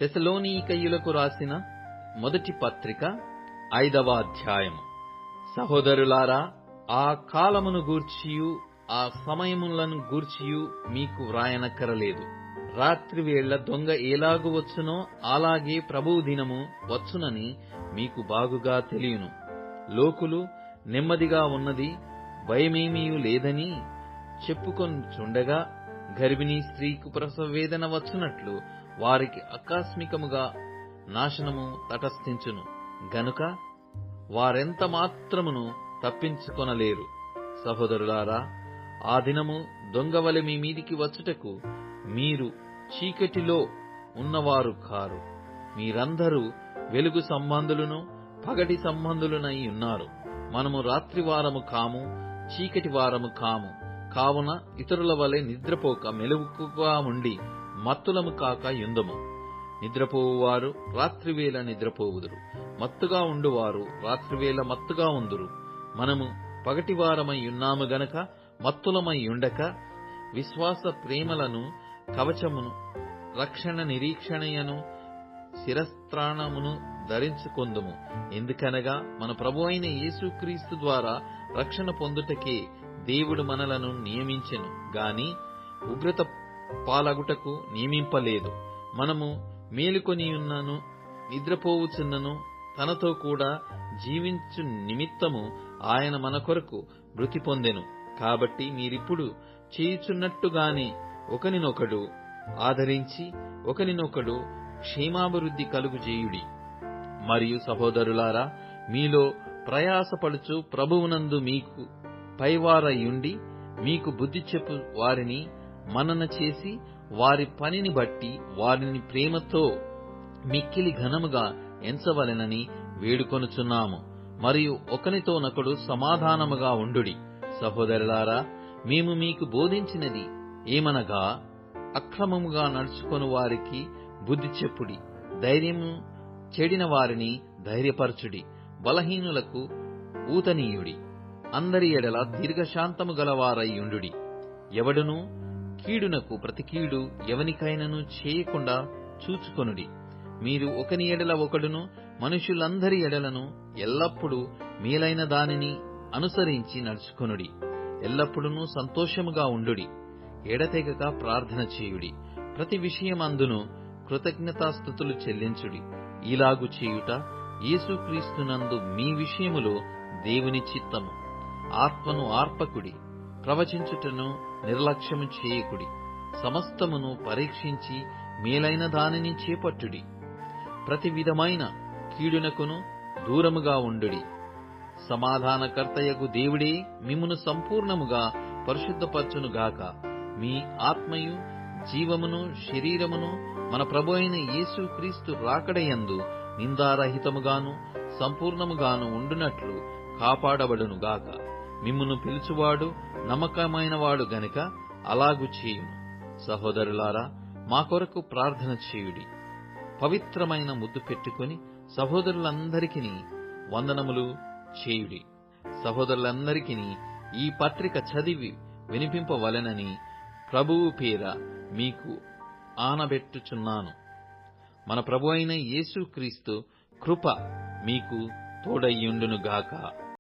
తెస్సలోనికయులకు రాసిన మొదటి పత్రిక 5వ అధ్యాయము. సహోదరులారా, ఆ కాలమును గూర్చియు ఆ సమయములను గూర్చియు మీకు వ్రాయనక్కరలేదు. రాత్రివేళ దొంగ ఎలాగు వచ్చునో అలాగే ప్రభువు దినము వచ్చునని మీకు బాగుగా తెలియను. లోకులు నెమ్మదిగా ఉన్నది, భయమేమీ లేదని చెప్పుకొనుచుండగా గర్భిణీ స్త్రీకు ప్రసవ వేదన వచ్చునట్లు వారికి ఆకస్మికముగా నాశనము తటస్థించును గనుక వారెంత మాత్రమును తప్పించుకొనలేరు. సహోదరులారా, ఆ దినము దొంగవలె మీ మీదికి వచ్చుటకు మీరు చీకటిలో ఉన్నవారు కారు. మీరందరూ వెలుగు సంబంధులను పగటి సంబంధులనై ఉన్నారు. మనము రాత్రివారము కాము, చీకటి వారము కాము. కావున ఇతరుల వలె నిద్రపోక మెలకువగా ఉండి మత్తులము కాక యుందము. నిద్రపోవువారు రాత్రివేళ నిద్రపోవుదురు, మత్తుగా ఉండువారు రాత్రివేళ మత్తుగా ఉందురు. మనము పగటివారమై ఉన్నాము గనక మత్తులమై ఉండక విశ్వాస ప్రేమలను కవచమును రక్షణ నిరీక్షణయను శిరస్త్రాణమును ధరించుకొందుము. ఎందుకనగా మన ప్రభువైన యేసుక్రీస్తు ద్వారా రక్షణ పొందుటకే దేవుడు మనలను నియమించెను గాని ఉగ్రత పాలగుటకు నియమింపలేదు. మనము మేలుకొనియున్నను నిద్రపోవుచున్నను తనతో కూడా జీవించు నిమిత్తము ఆయన మన కొరకు మృతి పొందెను. కాబట్టి మీరిప్పుడు చేయుచున్నట్టుగానే ఒకనినొకడు ఆదరించి ఒకనినొకడు క్షేమాభివృద్ధి కలుగుజేయుడి. మరియు సహోదరులారా, మీలో ప్రయాసపడుచు ప్రభువునందు మీకు పైవారయుండి మీకు బుద్ధి చెప్పు వారిని మనన చేసి వారి పనిని బట్టి వారిని ప్రేమతో మిక్కిలి ఘనముగా ఎంచవలెనని వేడుకొనుచున్నాము. మరియు ఒకనితోనొకడు సమాధానముగా ఉండుడి. సహోదరులారా, మేము మీకు బోధించినది ఏమనగా అక్రమముగా నడుచుకొను వారికి బుద్ధి చెప్పుడి, ధైర్యము చెడిన వారిని ధైర్యపరచుడి, బలహీనులకు ఊతనీయుడి. అందరి ఎడల దీర్ఘశాంతము గలవారై ఉండుడి. ఎవడును కీడునకు ప్రతి కీడు ఎవనికైనను చేయకుండా చూచుకొనుడి. మీరు ఒకని ఎడల ఒకడును మనుషులందరి ఎడలను ఎల్లప్పుడూ మేలైన దానిని అనుసరించి నడుచుకొనుడి. ఎల్లప్పుడూ సంతోషముగా ఉండుడి. ఎడతెగక ప్రార్థన చేయుడి. ప్రతి విషయమందును కృతజ్ఞతాస్తుతులు చెల్లించుడి. ఇలాగు చేయుట యేసుక్రీస్తునందు మీ విషయములో దేవుని చిత్తము. ఆత్మను ఆర్పకుడి, ప్రవచించుటను నిర్లక్ష్యము చేయకుడి. సమస్తమును పరీక్షించి మేలైన దానిని చేపట్టుడి. ప్రతి విధమైన కీడునకును దూరముగా ఉండుడి. సమాధానకర్తయగు దేవుడే మిమ్మును సంపూర్ణముగా పరిశుద్ధపరచునుగాక. మీ ఆత్మయు జీవమును శరీరమును మన ప్రభువైన యేసుక్రీస్తు రాకడయందు నిందారహితముగాను సంపూర్ణముగాను ఉండునట్లు కాపాడబడునుగాక. మిమ్మును పిలుచువాడు నమ్మకమైనవాడు గనుక అలాగు చేయును. సహోదరులారా, మా కొరకు ప్రార్థన చేయుడి. పవిత్రమైన ముద్దు పెట్టుకుని సహోదరులందరికీ వందనములు చేయుడి. సహోదరులందరికీ ఈ పత్రిక చదివి వినిపింపవలెనని ప్రభువు పేర మీకు ఆనబెట్టుచున్నాను. మన ప్రభువైన యేసుక్రీస్తు కృప మీకు తోడయ్యుండునుగాక.